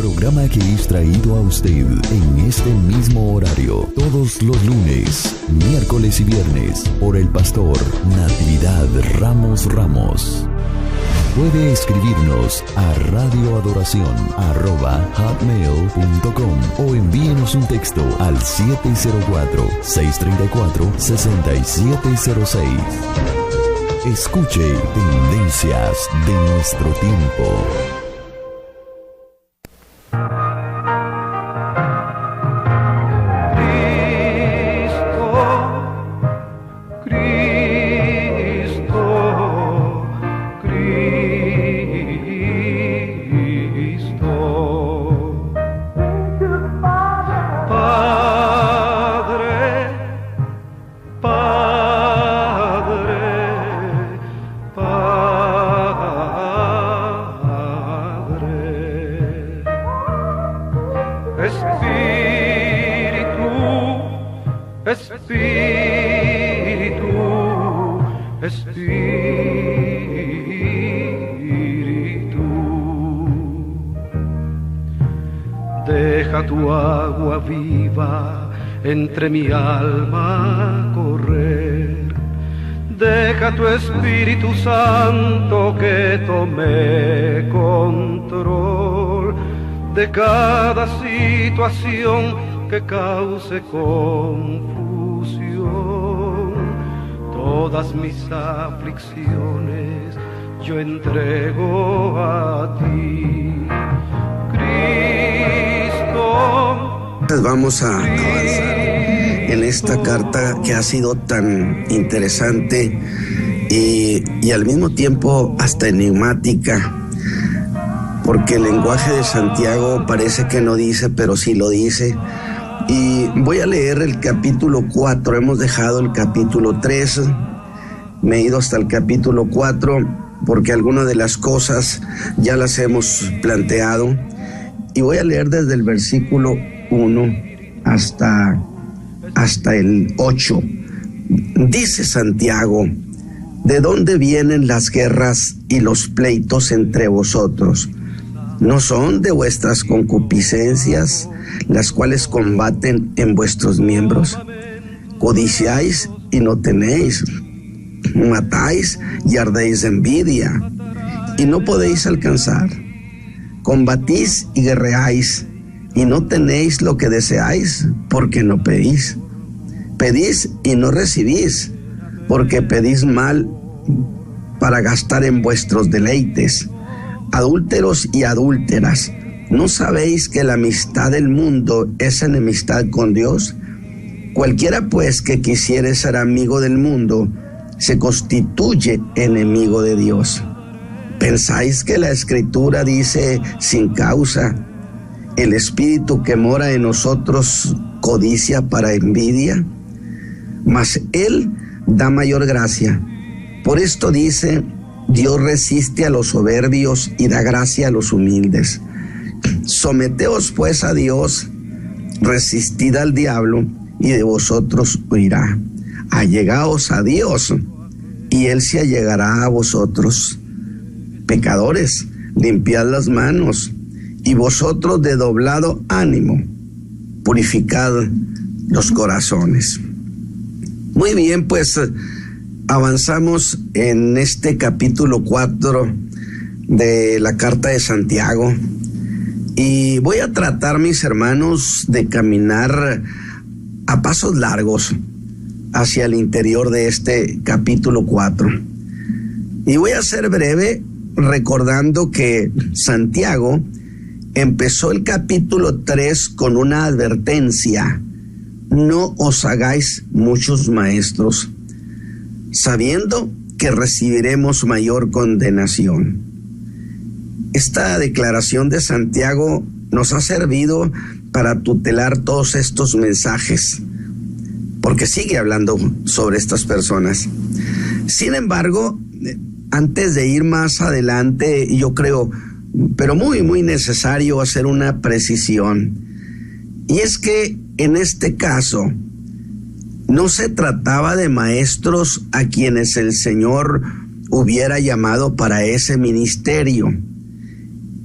Programa que es traído a usted en este mismo horario, todos los lunes, miércoles y viernes, por el pastor Natividad Ramos. Puede escribirnos a radioadoración@hotmail.com o envíenos un texto al 704-634-6706. Escuche Tendencias de nuestro tiempo. Deja tu agua viva entre mi alma correr. Deja tu Espíritu Santo que tome control de cada situación que cause confusión. Todas mis aflicciones yo entrego a ti, Vamos a avanzar en esta carta que ha sido tan interesante y al mismo tiempo hasta enigmática, porque el lenguaje de Santiago parece que no dice, pero sí lo dice. Y voy a leer el capítulo 4, hemos dejado el capítulo 3, me he ido hasta el capítulo 4 porque algunas de las cosas ya las hemos planteado. Y voy a leer desde el versículo 1 hasta el 8. Dice Santiago: ¿de dónde vienen las guerras y los pleitos entre vosotros? ¿No son de vuestras concupiscencias las cuales combaten en vuestros miembros? Codiciáis y no tenéis, matáis y ardéis de envidia y no podéis alcanzar. Combatís y guerreáis, y no tenéis lo que deseáis, porque no pedís. Pedís y no recibís, porque pedís mal para gastar en vuestros deleites. Adúlteros y adúlteras, ¿no sabéis que la amistad del mundo es enemistad con Dios? Cualquiera pues que quisiere ser amigo del mundo, se constituye enemigo de Dios. ¿Pensáis que la Escritura dice sin causa: el espíritu que mora en nosotros codicia para envidia? Mas Él da mayor gracia. Por esto dice: Dios resiste a los soberbios y da gracia a los humildes. Someteos pues a Dios, resistid al diablo, y de vosotros huirá. Allegaos a Dios, y Él se allegará a vosotros. Pecadores, limpiad las manos, y vosotros de doblado ánimo, purificad los corazones. Muy bien, pues avanzamos en este capítulo 4 de la carta de Santiago, y voy a tratar, mis hermanos, de caminar a pasos largos hacia el interior de este capítulo 4. Y voy a ser breve, recordando que Santiago empezó el capítulo 3 con una advertencia: no os hagáis muchos maestros, sabiendo que recibiremos mayor condenación. Esta declaración de Santiago nos ha servido para tutelar todos estos mensajes, porque sigue hablando sobre estas personas. Sin embargo, antes de ir más adelante, yo creo, pero muy, muy necesario hacer una precisión. Y es que en este caso no se trataba de maestros a quienes el Señor hubiera llamado para ese ministerio.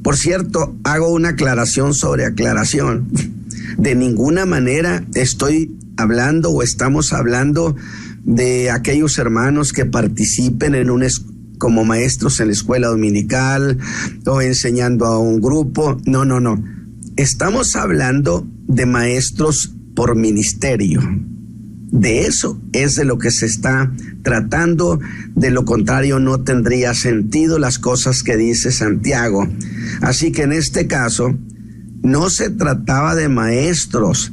Por cierto, hago una aclaración sobre aclaración. De ninguna manera estoy hablando o estamos hablando de aquellos hermanos que participen en como maestros en la escuela dominical o enseñando a un grupo. No. Estamos hablando de maestros por ministerio. De eso es de lo que se está tratando. De lo contrario, no tendría sentido las cosas que dice Santiago. Así que en este caso, no se trataba de maestros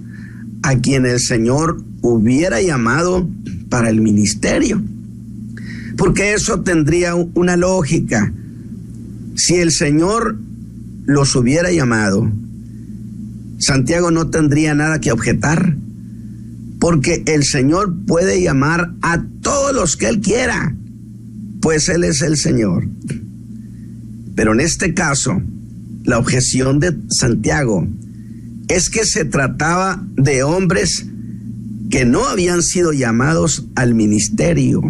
a quien el Señor hubiera llamado para el ministerio. Porque eso tendría una lógica. Si el Señor los hubiera llamado, Santiago no tendría nada que objetar. Porque el Señor puede llamar a todos los que Él quiera, pues Él es el Señor. Pero en este caso, la objeción de Santiago es que se trataba de hombres que no habían sido llamados al ministerio,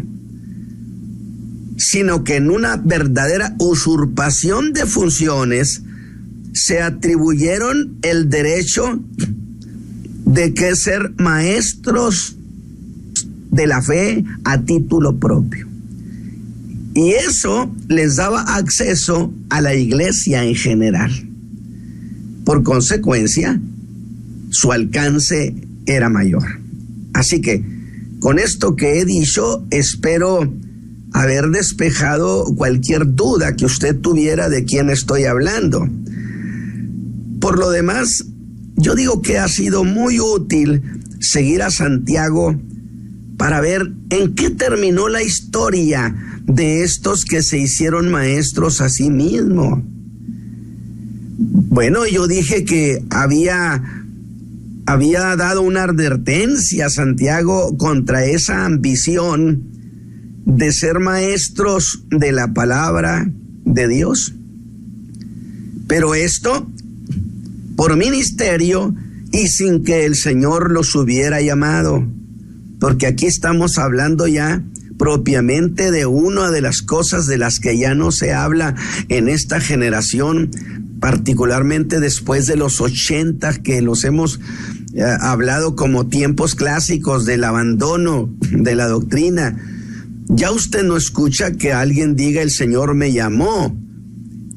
sino que en una verdadera usurpación de funciones se atribuyeron el derecho de que ser maestros de la fe a título propio. Y eso les daba acceso a la iglesia en general. Por consecuencia, su alcance era mayor. Así que, con esto que he dicho, espero haber despejado cualquier duda que usted tuviera de quién estoy hablando. Por lo demás, yo digo que ha sido muy útil seguir a Santiago para ver en qué terminó la historia de estos que se hicieron maestros a sí mismos. Bueno, yo dije que había dado una advertencia a Santiago contra esa ambición de ser maestros de la palabra de Dios. Pero esto por ministerio y sin que el Señor los hubiera llamado, porque aquí estamos hablando ya propiamente de una de las cosas de las que ya no se habla en esta generación, particularmente después de los 80, que los hemos hablado como tiempos clásicos del abandono de la doctrina. Ya usted no escucha que alguien diga el Señor me llamó.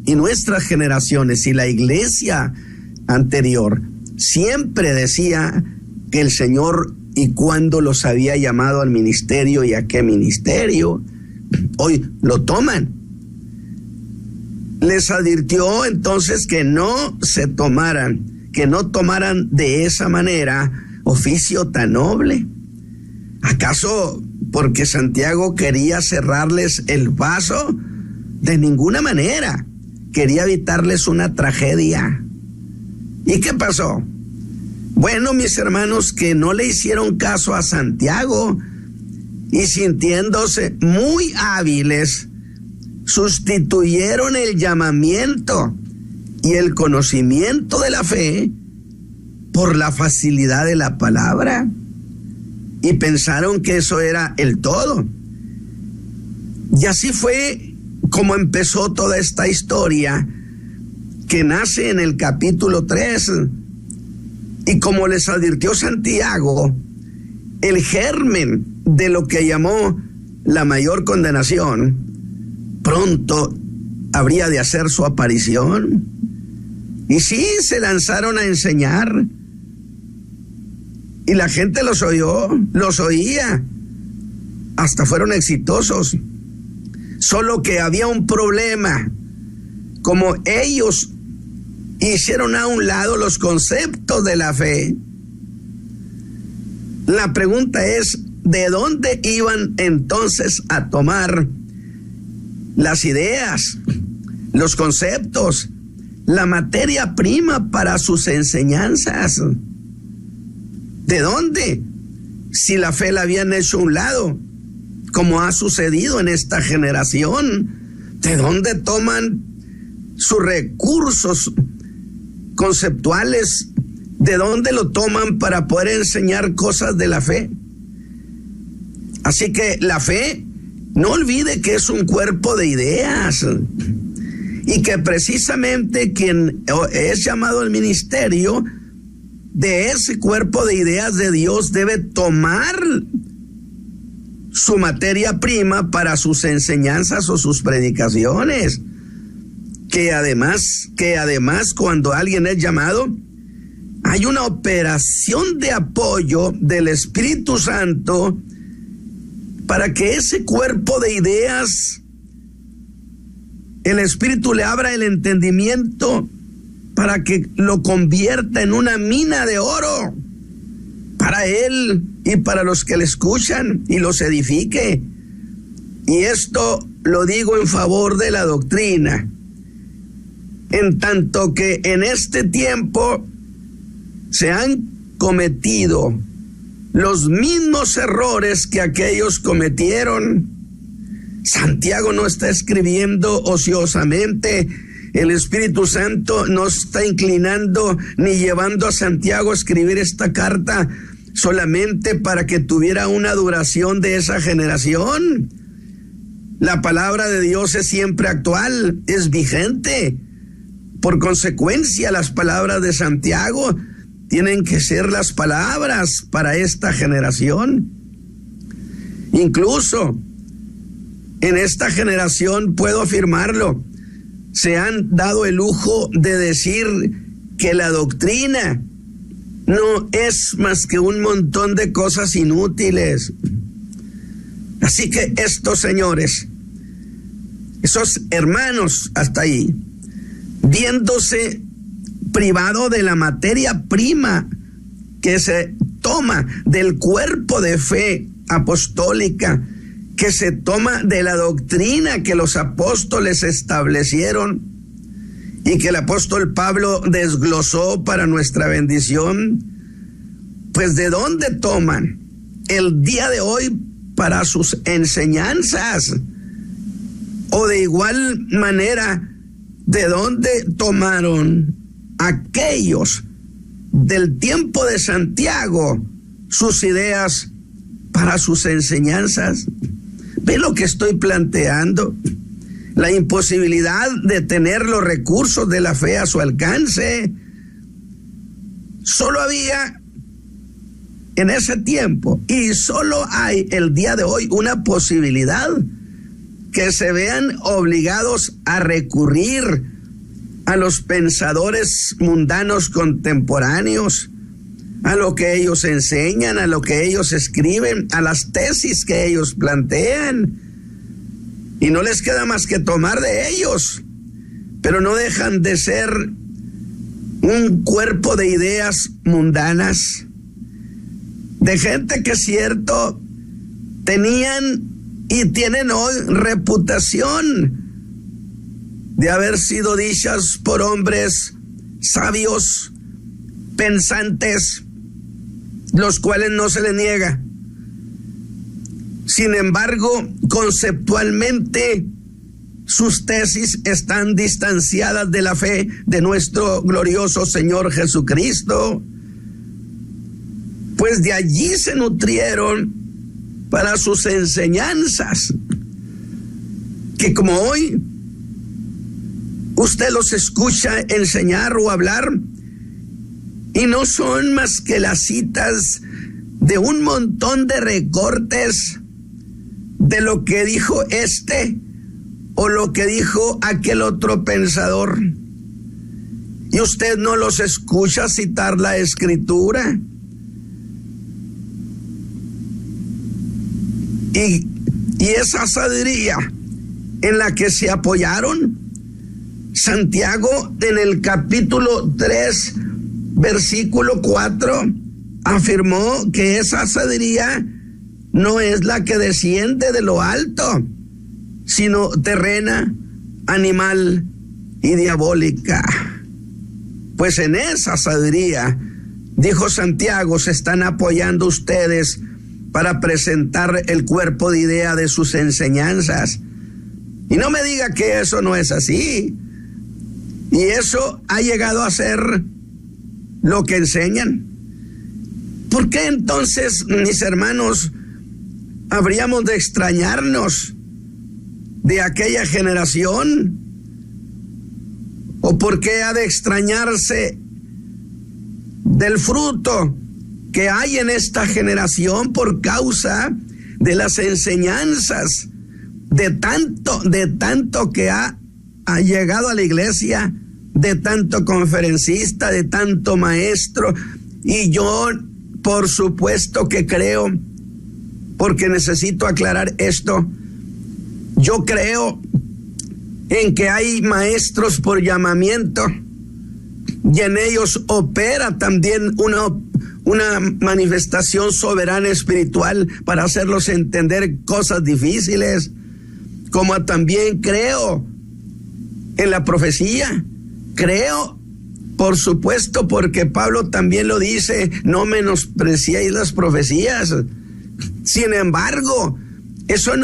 Y nuestras generaciones y la iglesia anterior siempre decía que el Señor y cuándo los había llamado al ministerio y a qué ministerio. Hoy lo toman. Les advirtió entonces que no tomaran de esa manera oficio tan noble. ¿Acaso porque Santiago quería cerrarles el paso? De ninguna manera. Quería evitarles una tragedia. ¿Y qué pasó? Bueno, mis hermanos, que no le hicieron caso a Santiago y sintiéndose muy hábiles, sustituyeron el llamamiento y el conocimiento de la fe por la facilidad de la palabra y pensaron que eso era el todo. Y así fue como empezó toda esta historia que nace en el capítulo 3. Y como les advirtió Santiago, el germen de lo que llamó la mayor condenación pronto habría de hacer su aparición. Y sí, se lanzaron a enseñar. Y la gente los oía. Hasta fueron exitosos. Solo que había un problema. Como ellos hicieron a un lado los conceptos de la fe, la pregunta es, ¿de dónde iban entonces a tomar las ideas, los conceptos, la materia prima para sus enseñanzas? ¿De dónde? Si la fe la habían hecho a un lado, como ha sucedido en esta generación, ¿de dónde toman sus recursos conceptuales? ¿De dónde lo toman para poder enseñar cosas de la fe? Así que la fe, no olvide que es un cuerpo de ideas. y que precisamente quien es llamado al ministerio de ese cuerpo de ideas de Dios debe tomar su materia prima para sus enseñanzas o sus predicaciones. Que además cuando alguien es llamado, hay una operación de apoyo del Espíritu Santo para que ese cuerpo de ideas, el Espíritu le abra el entendimiento para que lo convierta en una mina de oro para él y para los que le escuchan y los edifique. Y esto lo digo en favor de la doctrina, en tanto que en este tiempo se han cometido los mismos errores que aquellos cometieron. Santiago no está escribiendo ociosamente. El Espíritu Santo no está inclinando ni llevando a Santiago a escribir esta carta solamente para que tuviera una duración de esa generación. La palabra de Dios es siempre actual, es vigente. Por consecuencia, las palabras de Santiago tienen que ser las palabras para esta generación. Incluso en esta generación, puedo afirmarlo, se han dado el lujo de decir que la doctrina no es más que un montón de cosas inútiles. Así que estos señores, esos hermanos hasta ahí, viéndose privado de la materia prima que se toma del cuerpo de fe apostólica, que se toma de la doctrina que los apóstoles establecieron y que el apóstol Pablo desglosó para nuestra bendición, pues ¿de dónde toman el día de hoy para sus enseñanzas? O de igual manera, ¿de dónde tomaron aquellos del tiempo de Santiago sus ideas para sus enseñanzas? ¿Ve lo que estoy planteando? La imposibilidad de tener los recursos de la fe a su alcance. Solo había en ese tiempo, y solo hay el día de hoy, una posibilidad: que se vean obligados a recurrir a los pensadores mundanos contemporáneos, a lo que ellos enseñan, a lo que ellos escriben, a las tesis que ellos plantean, y no les queda más que tomar de ellos, pero no dejan de ser un cuerpo de ideas mundanas, de gente que, cierto, tenían y tienen hoy reputación de haber sido dichas por hombres sabios, pensantes, los cuales no se les niega. Sin embargo, conceptualmente, sus tesis están distanciadas de la fe de nuestro glorioso Señor Jesucristo, pues de allí se nutrieron para sus enseñanzas, que como hoy usted los escucha enseñar o hablar, y no son más que las citas de un montón de recortes de lo que dijo este o lo que dijo aquel otro pensador. Y usted no los escucha citar la Escritura. Y esa sabiduría en la que se apoyaron, Santiago en el capítulo 3, versículo 4, afirmó que esa sabiduría no es la que desciende de lo alto, sino terrena, animal y diabólica. Pues en esa sabiduría, dijo Santiago, se están apoyando ustedes para presentar el cuerpo de idea de sus enseñanzas. Y no me diga que eso no es así. Y eso ha llegado a ser lo que enseñan. ¿Por qué entonces, mis hermanos, habríamos de extrañarnos de aquella generación ¿O por qué ha de extrañarse del fruto que hay en esta generación por causa de las enseñanzas de tanto que ha llegado a la iglesia, de tanto conferencista, de tanto maestro? Y yo, por supuesto que creo, porque necesito aclarar esto, yo creo en que hay maestros por llamamiento y en ellos opera también una manifestación soberana espiritual para hacerlos entender cosas difíciles, como también creo en la profecía. Creo, por supuesto, porque Pablo también lo dice, no menospreciéis las profecías. Sin embargo, eso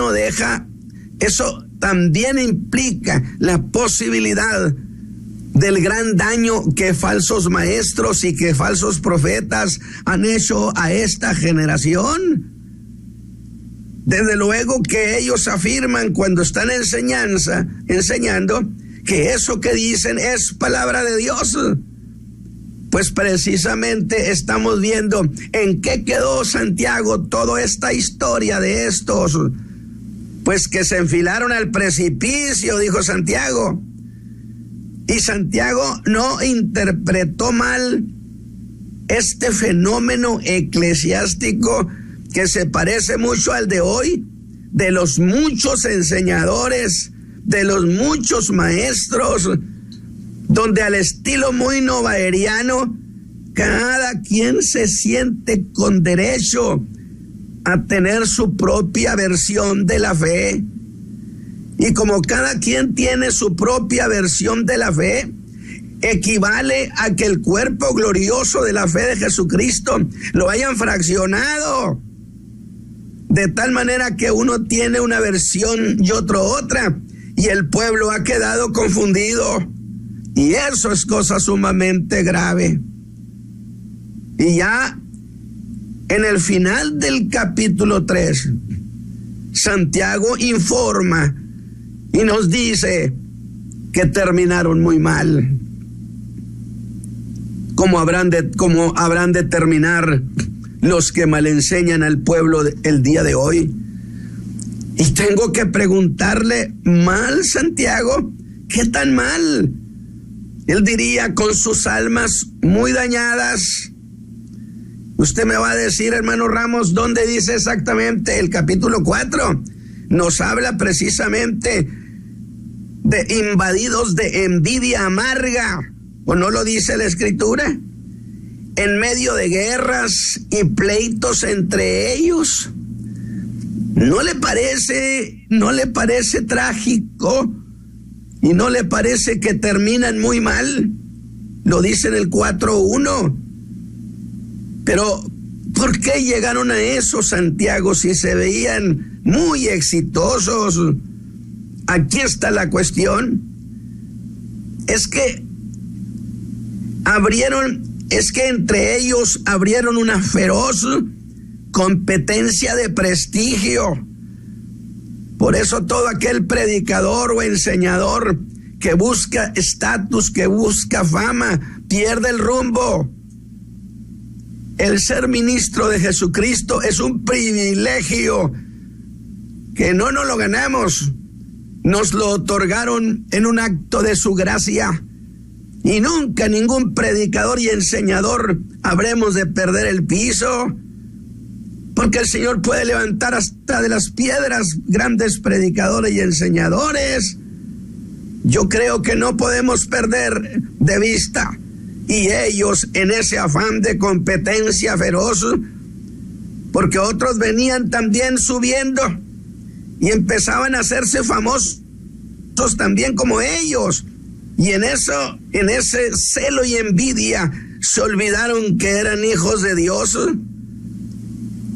también implica la posibilidad del gran daño que falsos maestros y que falsos profetas han hecho a esta generación. Desde luego que ellos afirman cuando están enseñando que eso que dicen es palabra de Dios. Pues precisamente estamos viendo en qué quedó, Santiago, toda esta historia de estos, pues que se enfilaron al precipicio, dijo Santiago. Y Santiago no interpretó mal este fenómeno eclesiástico que se parece mucho al de hoy, de los muchos enseñadores, de los muchos maestros, donde al estilo muy novaeriano, cada quien se siente con derecho a tener su propia versión de la fe. Y como cada quien tiene su propia versión de la fe, equivale a que el cuerpo glorioso de la fe de Jesucristo lo hayan fraccionado, de tal manera que uno tiene una versión y otro otra, y el pueblo ha quedado confundido. Y eso es cosa sumamente grave. Y ya en el final del capítulo 3, Santiago informa y nos dice que terminaron muy mal. ¿Cómo habrán de terminar los que mal enseñan al pueblo el día de hoy? Y tengo que preguntarle, ¿mal, Santiago? ¿Qué tan mal? Él diría, con sus almas muy dañadas. Usted me va a decir, hermano Ramos, ¿dónde dice exactamente? El capítulo 4 nos habla precisamente de invadidos de envidia amarga, ¿o no lo dice la Escritura? En medio de guerras y pleitos entre ellos. ¿No le parece trágico? ¿Y no le parece que terminan muy mal? Lo dice en el 4:1. Pero, ¿por qué llegaron a eso, Santiago, si se veían muy exitosos? Aquí está la cuestión. Es que entre ellos abrieron una feroz competencia de prestigio. Por eso todo aquel predicador o enseñador que busca estatus, que busca fama, pierde el rumbo. El ser ministro de Jesucristo es un privilegio que no nos lo ganamos, nos lo otorgaron en un acto de su gracia. Y nunca ningún predicador y enseñador habremos de perder el piso, porque el Señor puede levantar hasta de las piedras grandes predicadores y enseñadores. Yo creo que no podemos perder de vista. Y ellos, en ese afán de competencia feroz, porque otros venían también subiendo y empezaban a hacerse famosos también como ellos. Y en ese celo y envidia, se olvidaron que eran hijos de Dios.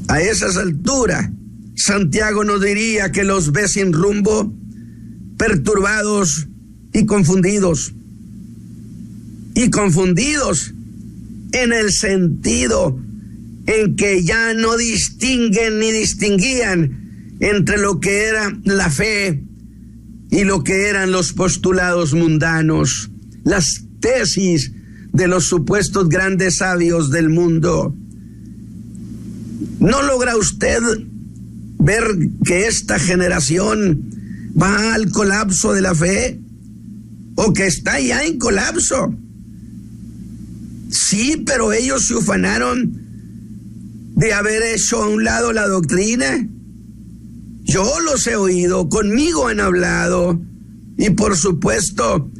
A esas alturas, Santiago nos diría que los ve sin rumbo, perturbados y confundidos. Y confundidos en el sentido en que ya no distinguen ni distinguían entre lo que era la fe y lo que eran los postulados mundanos. las tesis de los supuestos grandes sabios del mundo. ¿No logra usted ver que esta generación va al colapso de la fe? ¿O que está ya en colapso? Sí, pero ellos se ufanaron de haber hecho a un lado la doctrina. Yo los he oído, conmigo han hablado, y por supuesto,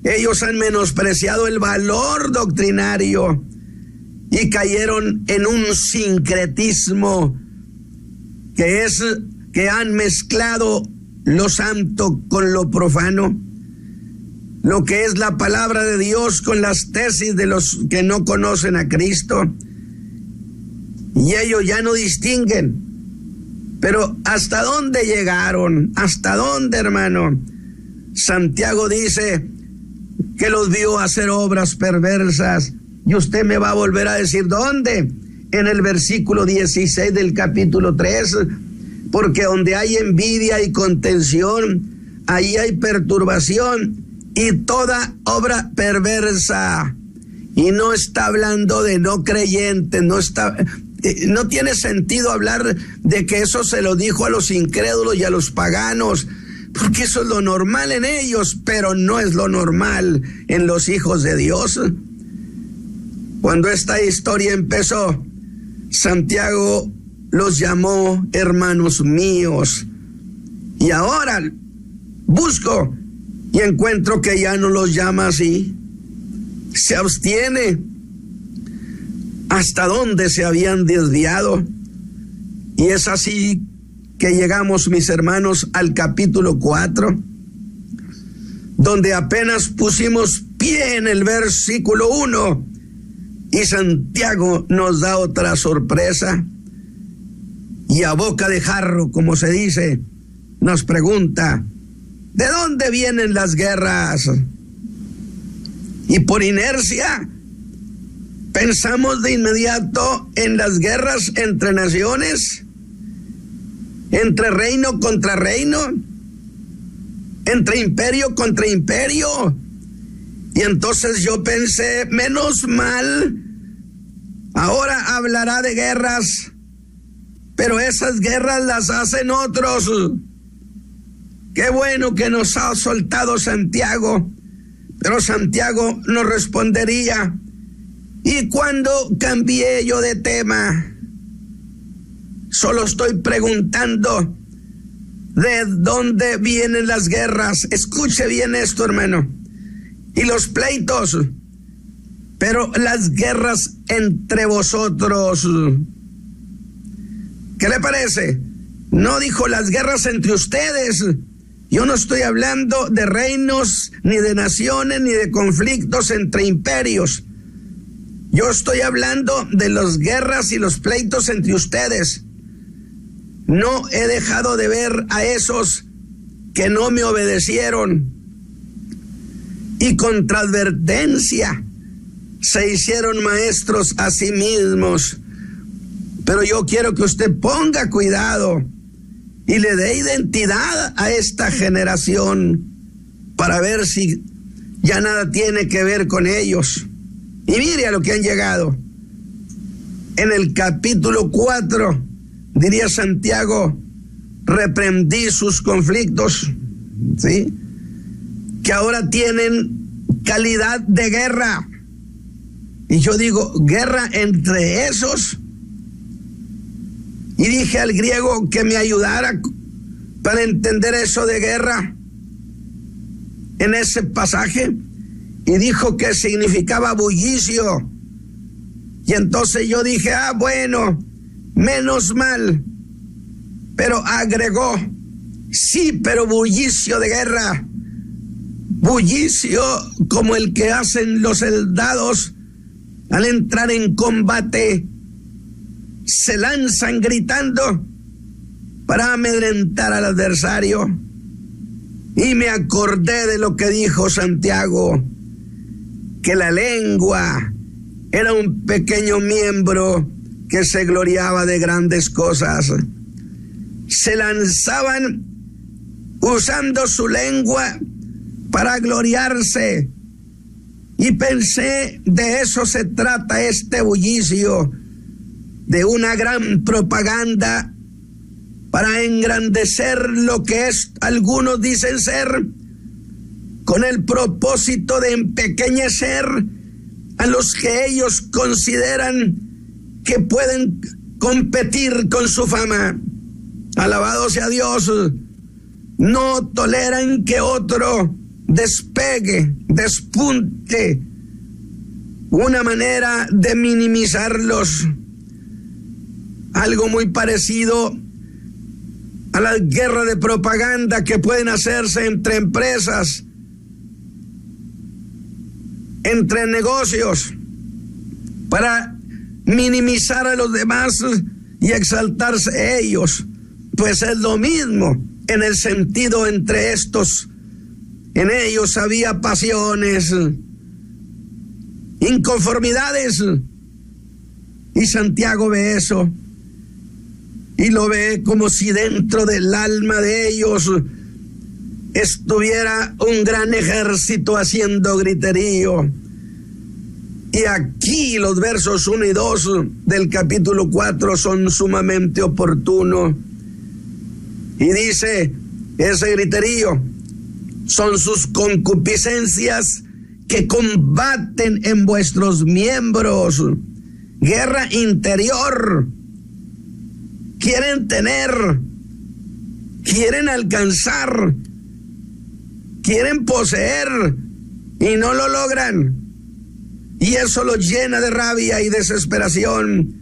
ellos han menospreciado el valor doctrinario y cayeron en un sincretismo que han mezclado lo santo con lo profano, lo que es la palabra de Dios con las tesis de los que no conocen a Cristo, y ellos ya no distinguen. Pero ¿hasta dónde llegaron? ¿Hasta dónde, hermano? Santiago dice que los vio hacer obras perversas, y usted me va a volver a decir ¿dónde? En el versículo 16 del capítulo 3, porque donde hay envidia y contención, ahí hay perturbación y toda obra perversa. Y no está hablando de no creyentes, no tiene sentido hablar de que eso se lo dijo a los incrédulos y a los paganos, porque eso es lo normal en ellos, pero no es lo normal en los hijos de Dios. Cuando esta historia empezó, Santiago los llamó hermanos míos, y ahora busco y encuentro que ya no los llama así. Se abstiene. ¿Hasta dónde se habían desviado? Y es así que llegamos, mis hermanos, al capítulo 4, donde apenas pusimos pie en el versículo 1, y Santiago nos da otra sorpresa, y a boca de jarro, como se dice, nos pregunta: ¿de dónde vienen las guerras? Y por inercia pensamos de inmediato en las guerras entre naciones, entre reino contra reino, entre imperio contra imperio. Y entonces yo pensé, menos mal, ahora hablará de guerras, pero esas guerras las hacen otros. Qué bueno que nos ha soltado Santiago, pero Santiago nos respondería: ¿y cuándo cambié yo de tema? Solo estoy preguntando de dónde vienen las guerras. Escuche bien esto, hermano. Y los pleitos, pero las guerras entre vosotros. ¿Qué le parece? No dijo las guerras entre ustedes. Yo no estoy hablando de reinos, ni de naciones, ni de conflictos entre imperios. Yo estoy hablando de las guerras y los pleitos entre ustedes. No he dejado de ver a esos que no me obedecieron y contra advertencia se hicieron maestros a sí mismos. Pero yo quiero que usted ponga cuidado y le dé identidad a esta generación para ver si ya nada tiene que ver con ellos. Y mire a lo que han llegado. En el capítulo 4, diría Santiago, reprendí sus conflictos, ¿sí? Que ahora tienen calidad de guerra. Y yo digo, guerra entre esos. Y dije al griego que me ayudara para entender eso de guerra en ese pasaje, y dijo que significaba bullicio. Y entonces yo dije, bueno, menos mal. Pero agregó, sí, pero bullicio de guerra, bullicio como el que hacen los soldados al entrar en combate. Se lanzan gritando para amedrentar al adversario. Y me acordé de lo que dijo Santiago, que la lengua era un pequeño miembro que se gloriaba de grandes cosas. Se lanzaban usando su lengua para gloriarse Y pensé, de eso se trata este bullicio, de una gran propaganda para engrandecer lo que algunos dicen ser, con el propósito de empequeñecer a los que ellos consideran que pueden competir con su fama. Alabado sea Dios. No toleran que otro despegue, despunte, una manera de minimizarlos. Algo muy parecido a la guerra de propaganda que pueden hacerse entre empresas, entre negocios, para minimizar a los demás y exaltarse ellos. Pues es lo mismo en el sentido entre estos. En ellos había pasiones, inconformidades, y Santiago ve eso y lo ve como si dentro del alma de ellos estuviera un gran ejército haciendo griterío. Y aquí los versos 1 y 2 del capítulo 4 son sumamente oportunos. Y dice, ese griterío son sus concupiscencias que combaten en vuestros miembros. Guerra interior. Quieren tener, quieren alcanzar, quieren poseer y no lo logran. Y eso los llena de rabia y desesperación.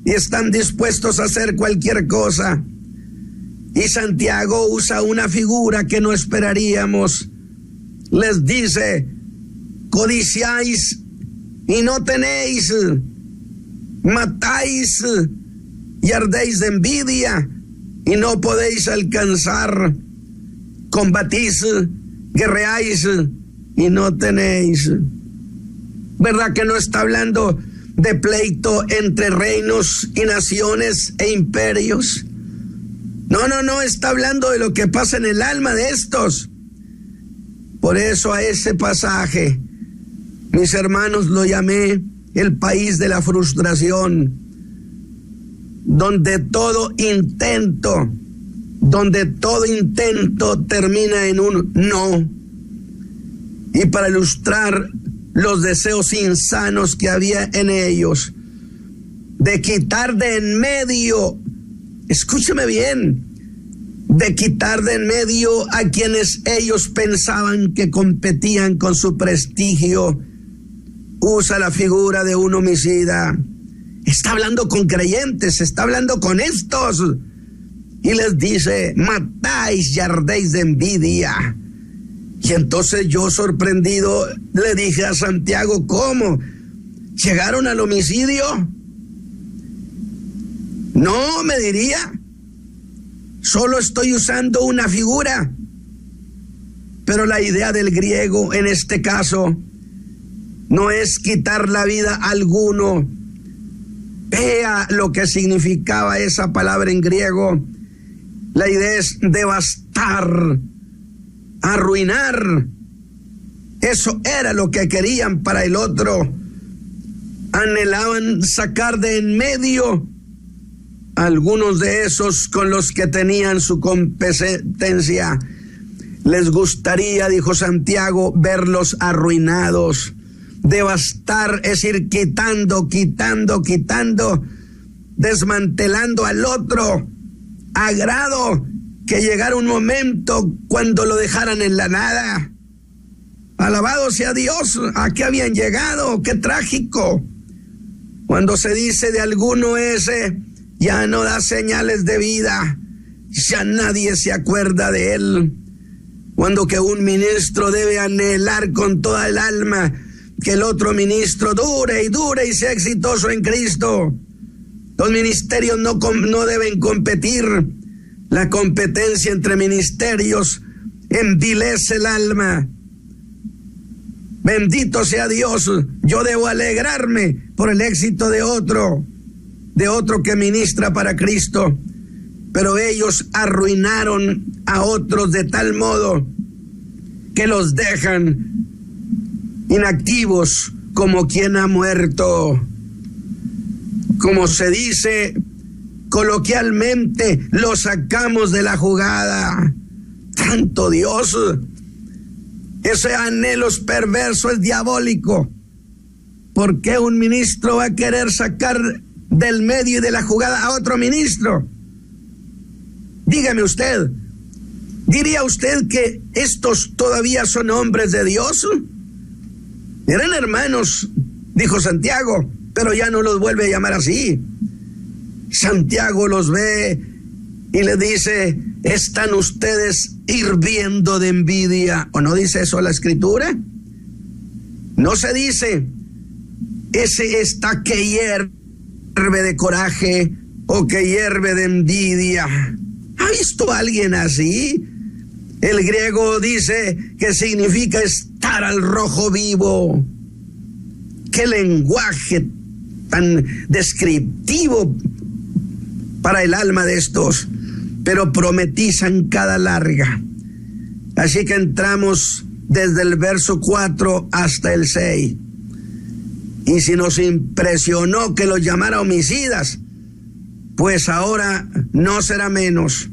Y están dispuestos a hacer cualquier cosa. Y Santiago usa una figura que no esperaríamos. Les dice, codiciáis y no tenéis, matáis y ardéis de envidia y no podéis alcanzar, combatís, guerreáis y no tenéis. ¿Verdad que no está hablando de pleito entre reinos y naciones e imperios? No, está hablando de lo que pasa en el alma de estos. Por eso a ese pasaje, mis hermanos, lo llamé el país de la frustración, donde todo intento termina en un no. Y para ilustrar los deseos insanos que había en ellos, de quitar de en medio, escúcheme bien, de quitar de en medio a quienes ellos pensaban que competían con su prestigio, usa la figura de un homicida. Está hablando con creyentes, está hablando con estos, y les dice, matáis y ardéis de envidia. Y entonces yo, sorprendido, le dije a Santiago, ¿cómo? ¿Llegaron al homicidio? No, me diría, solo estoy usando una figura. Pero la idea del griego en este caso no es quitar la vida a alguno. Vea lo que significaba esa palabra en griego. La idea es devastar, arruinar. Eso era lo que querían para el otro. Anhelaban sacar de en medio algunos de esos con los que tenían su competencia. Les gustaría, dijo Santiago, verlos arruinados. Devastar, es ir quitando, desmantelando al otro, a grado que llegara un momento cuando lo dejaran en la nada. Alabado sea Dios, ¿a qué habían llegado? ¡Qué trágico! Cuando se dice de alguno ese, ya no da señales de vida, ya nadie se acuerda de él. Cuando que un ministro debe anhelar con toda el alma que el otro ministro dure y sea exitoso en Cristo. Los ministerios no deben competir. La competencia entre ministerios envilece el alma. Bendito sea Dios. Yo debo alegrarme por el éxito de otro que ministra para Cristo. Pero ellos arruinaron a otros de tal modo que los dejan inactivos como quien ha muerto. Como se dice coloquialmente, lo sacamos de la jugada. Santo Dios, ese anhelo perverso es diabólico. ¿Por qué un ministro va a querer sacar del medio y de la jugada a otro ministro? Dígame usted, ¿diría usted que estos todavía son hombres de Dios? Eran hermanos, dijo Santiago, pero ya no los vuelve a llamar así. Santiago los ve y le dice: ¿están ustedes hirviendo de envidia? ¿O no dice eso la Escritura? No se dice: ese está que hierve de coraje o que hierve de envidia. ¿Ha visto a alguien así? El griego dice que significa estar al rojo vivo. ¡Qué lenguaje tan descriptivo para el alma de estos! Pero prometizan cada larga. Así que entramos desde el verso 4 hasta el 6. Y si nos impresionó que los llamara homicidas, pues ahora no será menos.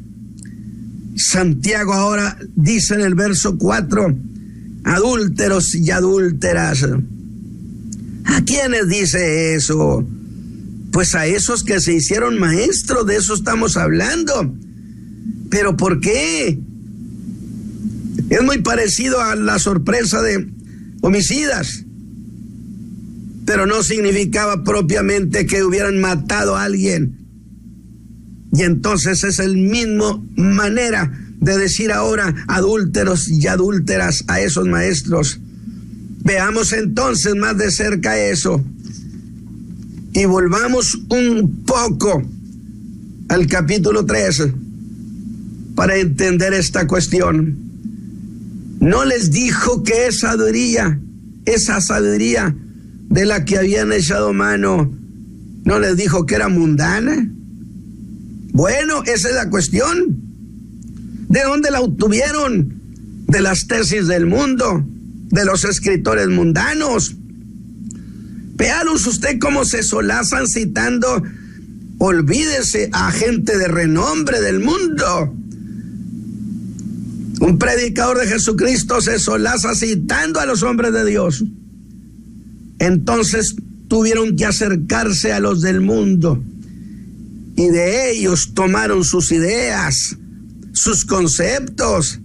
Santiago ahora dice en el verso 4: adúlteros y adúlteras. ¿A quiénes dice eso? Pues a esos que se hicieron maestros, de eso estamos hablando. ¿Pero por qué? Es muy parecido a la sorpresa de homicidas, pero no significaba propiamente que hubieran matado a alguien. Y entonces es el mismo manera de decir ahora adúlteros y adúlteras a esos maestros. Veamos entonces más de cerca eso. Y volvamos un poco al capítulo 3 para entender esta cuestión. No les dijo que esa sabiduría de la que habían echado mano, no les dijo que era mundana. Bueno, esa es la cuestión. ¿De dónde la obtuvieron? De las tesis del mundo, de los escritores mundanos. Véalos usted cómo se solazan citando, olvídese, a gente de renombre del mundo. Un predicador de Jesucristo se solaza citando a los hombres de Dios. Entonces tuvieron que acercarse a los del mundo, y de ellos tomaron sus ideas, sus conceptos.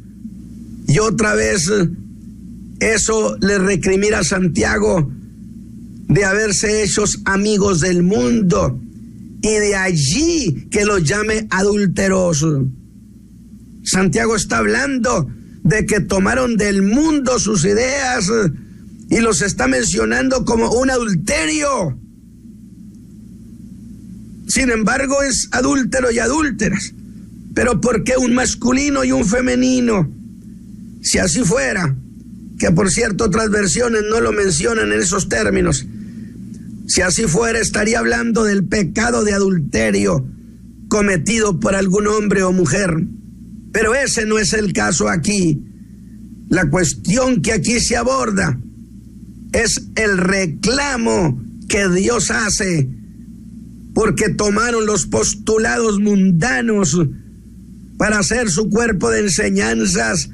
Y otra vez eso le recrimina a Santiago de haberse hechos amigos del mundo, y de allí que los llame adúlteros. Santiago está hablando de que tomaron del mundo sus ideas y los está mencionando como un adulterio. Sin embargo, es adúltero y adúlteras. Pero ¿por qué un masculino y un femenino? Si así fuera, que por cierto otras versiones no lo mencionan en esos términos, si así fuera estaría hablando del pecado de adulterio cometido por algún hombre o mujer. Pero ese no es el caso aquí. La cuestión que aquí se aborda es el reclamo que Dios hace, porque tomaron los postulados mundanos para hacer su cuerpo de enseñanzas,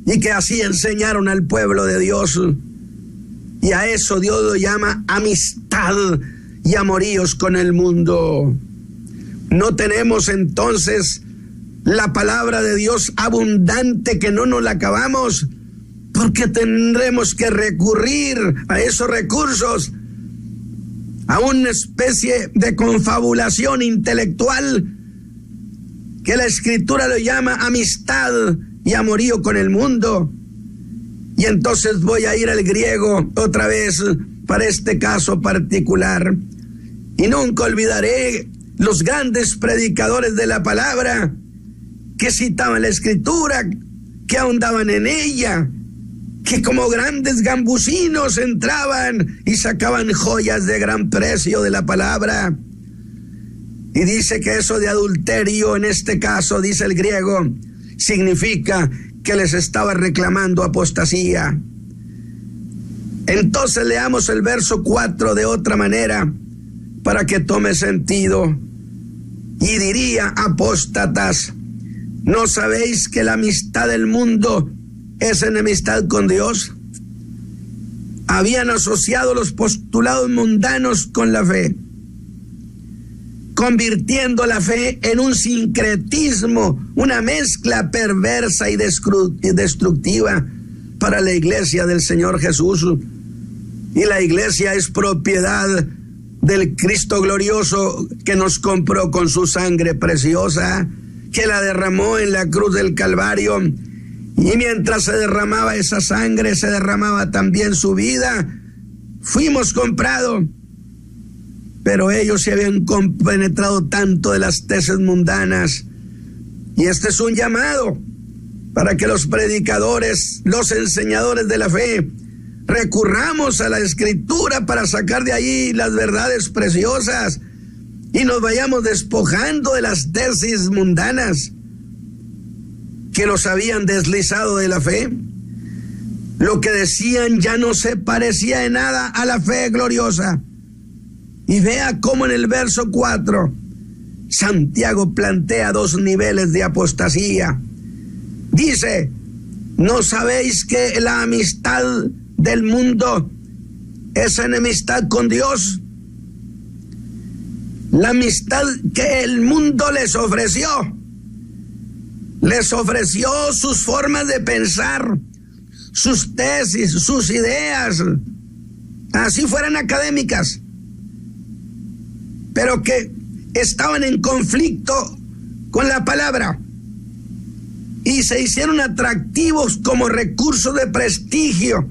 y que así enseñaron al pueblo de Dios. Y a eso Dios lo llama amistad y amoríos con el mundo. No tenemos entonces la palabra de Dios abundante, que no nos la acabamos, porque tendremos que recurrir a esos recursos, a una especie de confabulación intelectual que la Escritura lo llama amistad y amorío con el mundo. Y entonces voy a ir al griego otra vez para este caso particular, y nunca olvidaré los grandes predicadores de la palabra que citaban la Escritura, que ahondaban en ella, que como grandes gambusinos entraban y sacaban joyas de gran precio de la palabra. Y dice que eso de adulterio, en este caso, dice el griego, significa que les estaba reclamando apostasía. Entonces leamos el verso 4 de otra manera para que tome sentido. Y diría: apóstatas, ¿no sabéis que la amistad del mundo es enemistad con Dios? Habían asociado los postulados mundanos con la fe, convirtiendo la fe en un sincretismo, una mezcla perversa y destructiva para la iglesia del Señor Jesús. Y la iglesia es propiedad del Cristo glorioso que nos compró con su sangre preciosa, que la derramó en la cruz del Calvario. Y mientras se derramaba esa sangre, se derramaba también su vida. Fuimos comprados. Pero ellos se habían compenetrado tanto de las tesis mundanas. Y este es un llamado para que los predicadores, los enseñadores de la fe, recurramos a la Escritura para sacar de ahí las verdades preciosas y nos vayamos despojando de las tesis mundanas que los habían deslizado de la fe. Lo que decían ya no se parecía en nada a la fe gloriosa. Y vea cómo en el verso 4 Santiago plantea dos niveles de apostasía. Dice: ¿no sabéis que la amistad del mundo es enemistad con Dios? La amistad que el mundo les ofreció sus formas de pensar, sus tesis, sus ideas, así fueran académicas, pero que estaban en conflicto con la palabra y se hicieron atractivos como recurso de prestigio.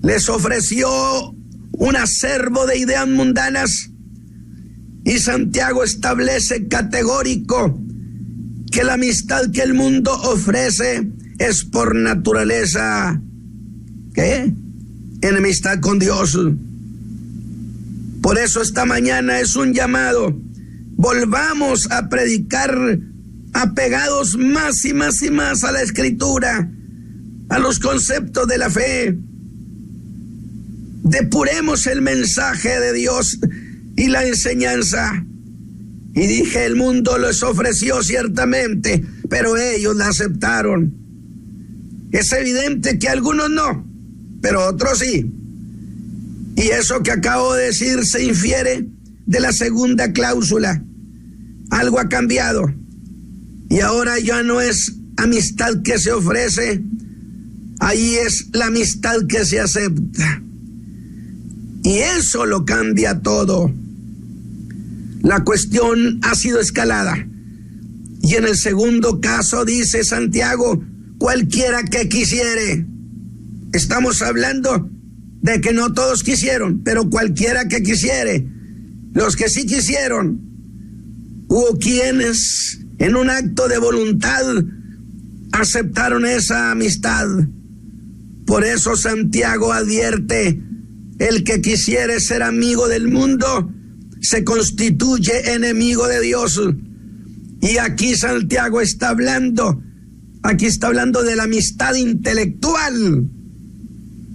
Les ofreció un acervo de ideas mundanas y Santiago establece categórico que la amistad que el mundo ofrece es por naturaleza, ¿qué? Enemistad con Dios. Por eso esta mañana es un llamado: volvamos a predicar apegados más y más y más a la Escritura, a los conceptos de la fe. Depuremos el mensaje de Dios y la enseñanza. Y dije, el mundo les ofreció ciertamente, pero ellos la aceptaron. Es evidente que algunos no, pero otros sí. Y eso que acabo de decir se infiere de la segunda cláusula. Algo ha cambiado. Y ahora ya no es amistad que se ofrece, ahí es la amistad que se acepta. Y eso lo cambia todo. La cuestión ha sido escalada. Y en el segundo caso dice Santiago: cualquiera que quisiere. Estamos hablando de que no todos quisieron, pero cualquiera que quisiere. Los que sí quisieron, hubo quienes en un acto de voluntad aceptaron esa amistad. Por eso Santiago advierte: el que quisiere ser amigo del mundo se constituye enemigo de Dios. Y aquí Santiago está hablando de la amistad intelectual.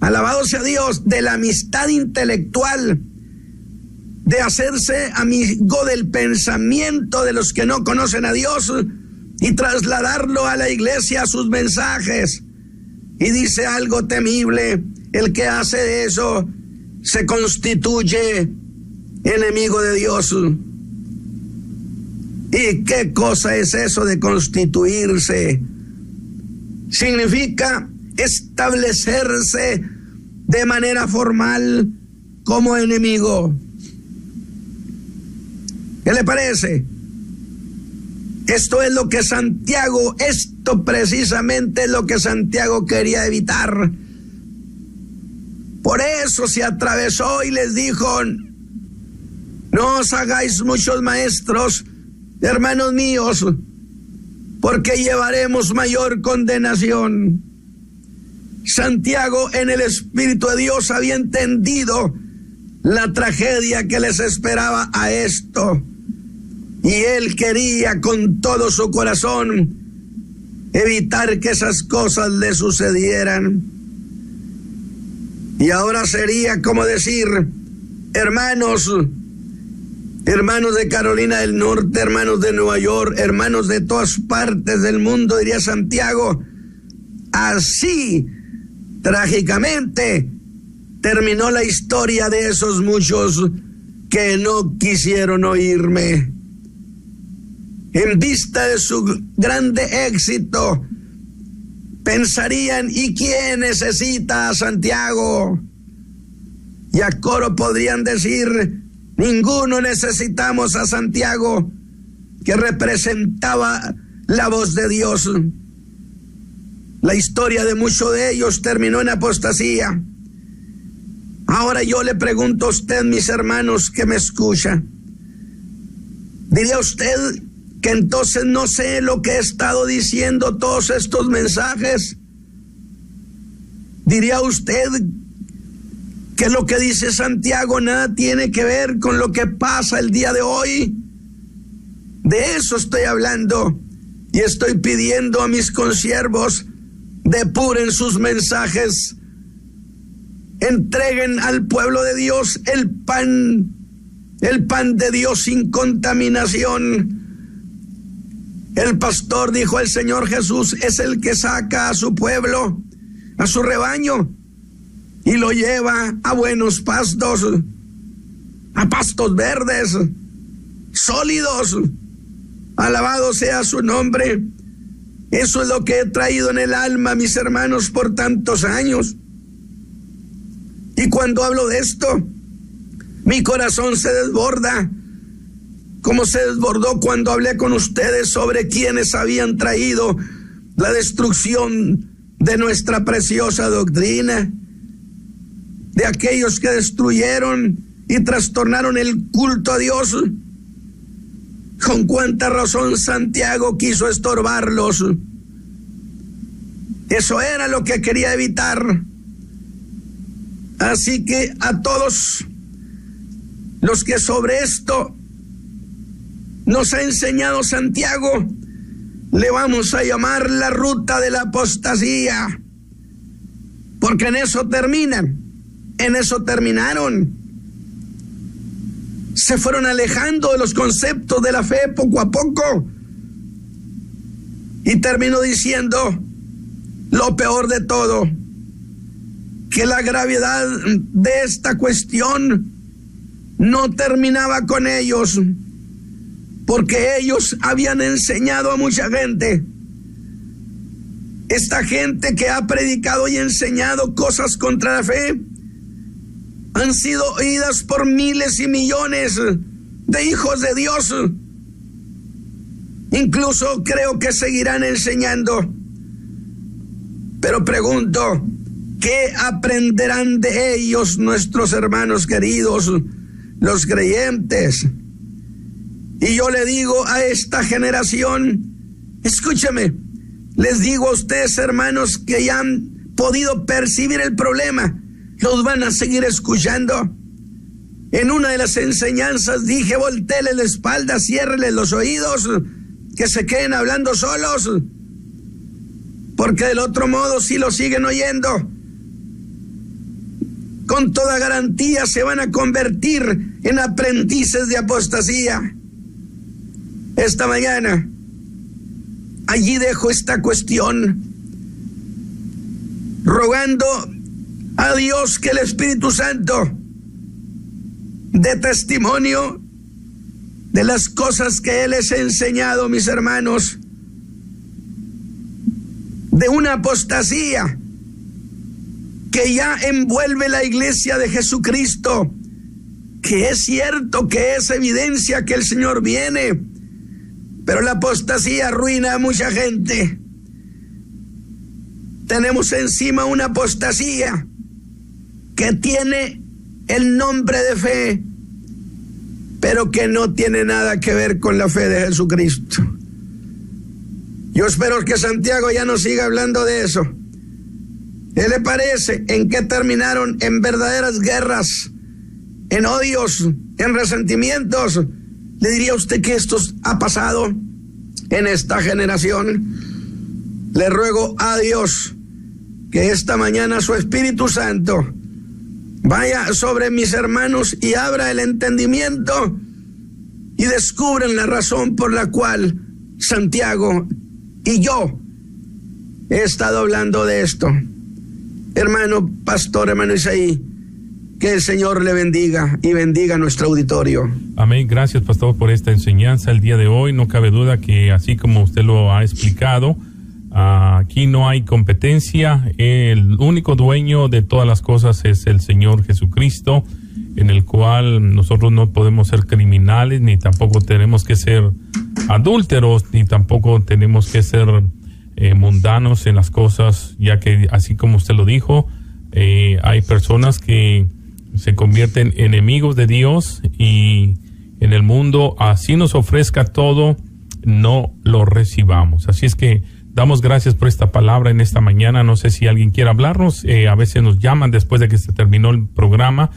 Alabado sea Dios, de la amistad intelectual, de hacerse amigo del pensamiento de los que no conocen a Dios y trasladarlo a la iglesia, a sus mensajes. Y dice algo temible: el que hace eso se constituye enemigo de Dios. ¿Y qué cosa es eso de constituirse? Significa establecerse de manera formal como enemigo. ¿Qué le parece? Esto precisamente es lo que Santiago quería evitar. Por eso se atravesó y les dijo: no os hagáis muchos maestros, hermanos míos, porque llevaremos mayor condenación. Santiago, en el Espíritu de Dios, había entendido la tragedia que les esperaba a esto, y él quería con todo su corazón evitar que esas cosas le sucedieran. Y ahora sería como decir, hermanos de Carolina del Norte, hermanos de Nueva York, hermanos de todas partes del mundo, diría Santiago, así trágicamente terminó la historia de esos muchos que no quisieron oírme. En vista de su grande éxito, pensarían, ¿y quién necesita a Santiago? Y a coro podrían decir, ninguno necesitamos a Santiago, que representaba la voz de Dios. La historia de muchos de ellos terminó en apostasía. Ahora yo le pregunto a usted, mis hermanos que me escucha, ¿diría usted que entonces no sé lo que he estado diciendo todos estos mensajes? ¿Diría usted que lo que dice Santiago nada tiene que ver con lo que pasa el día de hoy? De eso estoy hablando, y estoy pidiendo a mis consiervos, depuren sus mensajes, entreguen al pueblo de Dios el pan de Dios sin contaminación. El pastor, dijo el Señor Jesús, es el que saca a su pueblo, a su rebaño, y lo lleva a buenos pastos, a pastos verdes, sólidos. Alabado sea su nombre. Eso es lo que he traído en el alma, mis hermanos, por tantos años. Y cuando hablo de esto, mi corazón se desborda, como se desbordó cuando hablé con ustedes sobre quienes habían traído la destrucción de nuestra preciosa doctrina, de aquellos que destruyeron y trastornaron el culto a Dios. Con cuánta razón Santiago quiso estorbarlos. Eso era lo que quería evitar. Así que a todos los que sobre esto nos ha enseñado Santiago, le vamos a llamar la ruta de la apostasía, porque en eso terminan, en eso terminaron. Se fueron alejando de los conceptos de la fe poco a poco, y terminó diciendo lo peor de todo, que la gravedad de esta cuestión no terminaba con ellos, porque ellos habían enseñado a mucha gente. Esta gente que ha predicado y enseñado cosas contra la fe han sido oídas por miles y millones de hijos de Dios. Incluso creo que seguirán enseñando. Pero pregunto, ¿qué aprenderán de ellos nuestros hermanos queridos, los creyentes? Y yo le digo a esta generación, escúcheme, les digo a ustedes, hermanos, que ya han podido percibir el problema, los van a seguir escuchando. En una de las enseñanzas dije, voltéele la espalda, ciérrele los oídos, que se queden hablando solos, porque del otro modo, si lo siguen oyendo, con toda garantía se van a convertir en aprendices de apostasía. Esta mañana, allí dejo esta cuestión, rogando a Dios que el Espíritu Santo dé testimonio de las cosas que Él les ha enseñado, mis hermanos, de una apostasía que ya envuelve la iglesia de Jesucristo, que es cierto, que es evidencia que el Señor viene, pero la apostasía arruina a mucha gente. Tenemos encima una apostasía que tiene el nombre de fe, pero que no tiene nada que ver con la fe de Jesucristo. Yo espero que Santiago ya no siga hablando de eso. ¿Qué le parece? ¿En qué terminaron? En verdaderas guerras, en odios, en resentimientos. ¿Le diría a usted que esto ha pasado en esta generación? Le ruego a Dios que esta mañana su Espíritu Santo vaya sobre mis hermanos y abra el entendimiento y descubren la razón por la cual Santiago y yo he estado hablando de esto. Hermano pastor, hermano Isaí, que el Señor le bendiga y bendiga a nuestro auditorio. Amén. Gracias, pastor, por esta enseñanza el día de hoy. No cabe duda que así como usted lo ha explicado, aquí no hay competencia. El único dueño de todas las cosas es el Señor Jesucristo, en el cual nosotros no podemos ser criminales, ni tampoco tenemos que ser adúlteros, ni tampoco tenemos que ser mundanos en las cosas, ya que así como usted lo dijo, hay personas que se convierten en enemigos de Dios, y en el mundo, así nos ofrezca todo, no lo recibamos. Así es que damos gracias por esta palabra en esta mañana. No sé si alguien quiere hablarnos. A veces nos llaman después de que se terminó el programa.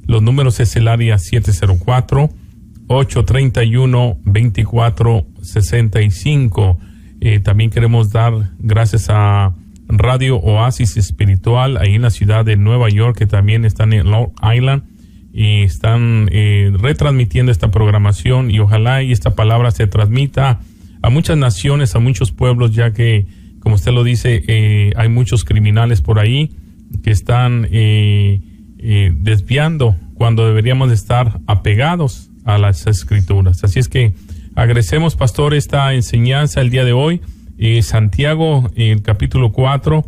Los números es el área 704-831-2465. También queremos dar gracias a Radio Oasis Espiritual, ahí en la ciudad de Nueva York, que también están en Long Island, y están retransmitiendo esta programación, y ojalá y esta palabra se transmita a muchas naciones, a muchos pueblos, ya que, como usted lo dice, hay muchos criminales por ahí que están desviando cuando deberíamos estar apegados a las Escrituras. Así es que agradecemos, pastor, esta enseñanza el día de hoy. Santiago, el capítulo 4,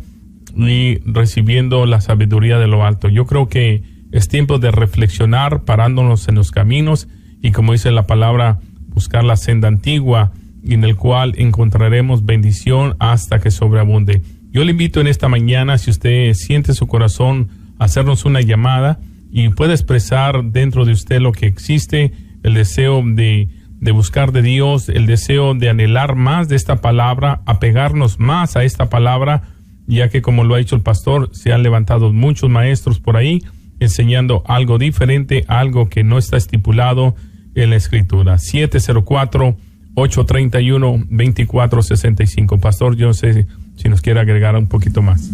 y recibiendo la sabiduría de lo alto. Yo creo que es tiempo de reflexionar, parándonos en los caminos, y como dice la palabra, buscar la senda antigua, en el cual encontraremos bendición hasta que sobreabunde. Yo le invito en esta mañana, si usted siente su corazón, a hacernos una llamada, y puede expresar dentro de usted lo que existe, el deseo de buscar de Dios, el deseo de anhelar más de esta palabra, apegarnos más a esta palabra, ya que, como lo ha dicho el pastor, se han levantado muchos maestros por ahí enseñando algo diferente, algo que no está estipulado en la Escritura. 704-831-2465. Pastor, yo no sé si nos quiere agregar un poquito más.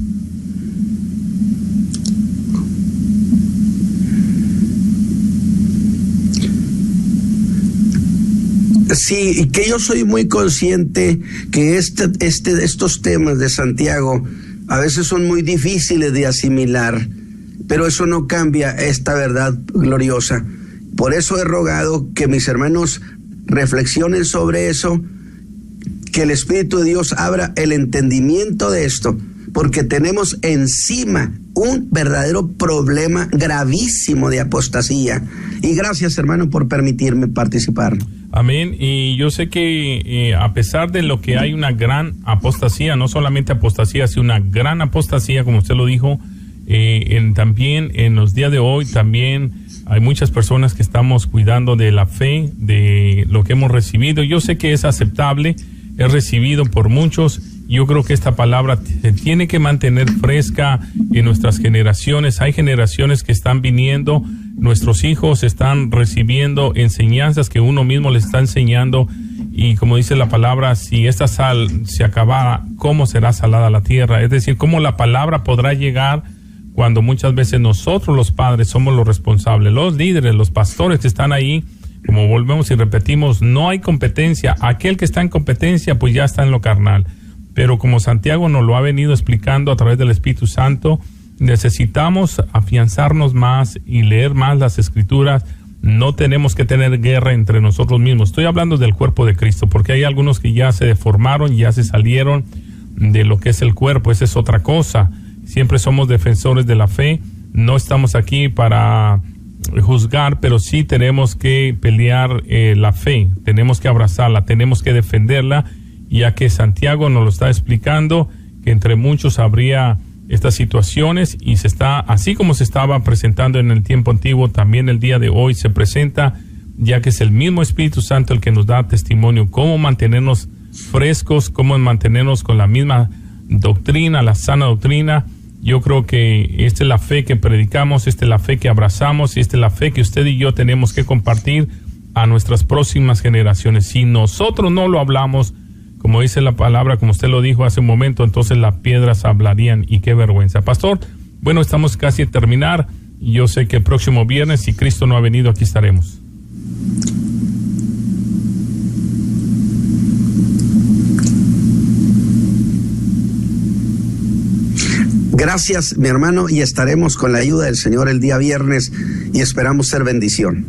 Sí, que yo soy muy consciente que estos temas de Santiago a veces son muy difíciles de asimilar, pero eso no cambia esta verdad gloriosa. Por eso he rogado que mis hermanos reflexionen sobre eso, que el Espíritu de Dios abra el entendimiento de esto, porque tenemos encima un verdadero problema gravísimo de apostasía. Y gracias, hermano, por permitirme participar. Amén. Y yo sé que a pesar de lo que hay una gran apostasía, no solamente apostasía, sino una gran apostasía, como usted lo dijo, también en los días de hoy también hay muchas personas que estamos cuidando de la fe, de lo que hemos recibido. Yo sé que es aceptable, es recibido por muchos. Yo creo que esta palabra se tiene que mantener fresca en nuestras generaciones. Hay generaciones que están viniendo, nuestros hijos están recibiendo enseñanzas que uno mismo les está enseñando, y como dice la palabra, si esta sal se acabara, ¿cómo será salada la tierra? Es decir, ¿cómo la palabra podrá llegar cuando muchas veces nosotros los padres somos los responsables, los líderes, los pastores que están ahí? Como volvemos y repetimos, no hay competencia. Aquel que está en competencia, pues ya está en lo carnal. Pero como Santiago nos lo ha venido explicando a través del Espíritu Santo, necesitamos afianzarnos más y leer más las Escrituras. No tenemos que tener guerra entre nosotros mismos. Estoy hablando del cuerpo de Cristo, porque hay algunos que ya se deformaron, ya se salieron de lo que es el cuerpo. Esa es otra cosa. Siempre somos defensores de la fe. No estamos aquí para juzgar, pero sí tenemos que pelear la fe. Tenemos que abrazarla, tenemos que defenderla, ya que Santiago nos lo está explicando, que entre muchos habría estas situaciones, y se está, así como se estaba presentando en el tiempo antiguo, también el día de hoy se presenta, ya que es el mismo Espíritu Santo el que nos da testimonio cómo mantenernos frescos, cómo mantenernos con la misma doctrina, la sana doctrina. Yo creo que esta es la fe que predicamos, esta es la fe que abrazamos, y esta es la fe que usted y yo tenemos que compartir a nuestras próximas generaciones. Si nosotros no lo hablamos, como dice la palabra, como usted lo dijo hace un momento, entonces las piedras hablarían, y qué vergüenza. Pastor, bueno, estamos casi a terminar, yo sé que el próximo viernes, si Cristo no ha venido, aquí estaremos. Gracias, mi hermano, y estaremos con la ayuda del Señor el día viernes y esperamos ser bendición.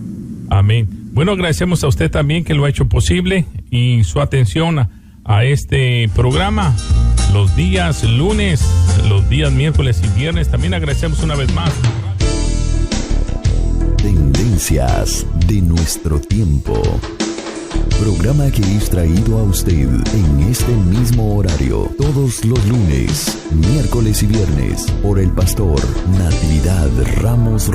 Amén. Bueno, agradecemos a usted también que lo ha hecho posible y su atención a este programa los días lunes, los días miércoles y viernes. También agradecemos una vez más. Tendencias de nuestro tiempo. Programa que es traído a usted en este mismo horario todos los lunes, miércoles y viernes por el pastor Natividad Ramos.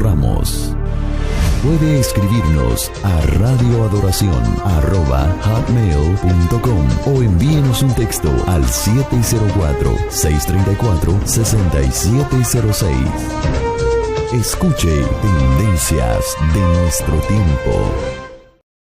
Puede escribirnos a radioadoración@hotmail.com o envíenos un texto al 704-634-6706. Escuche Tendencias de nuestro tiempo.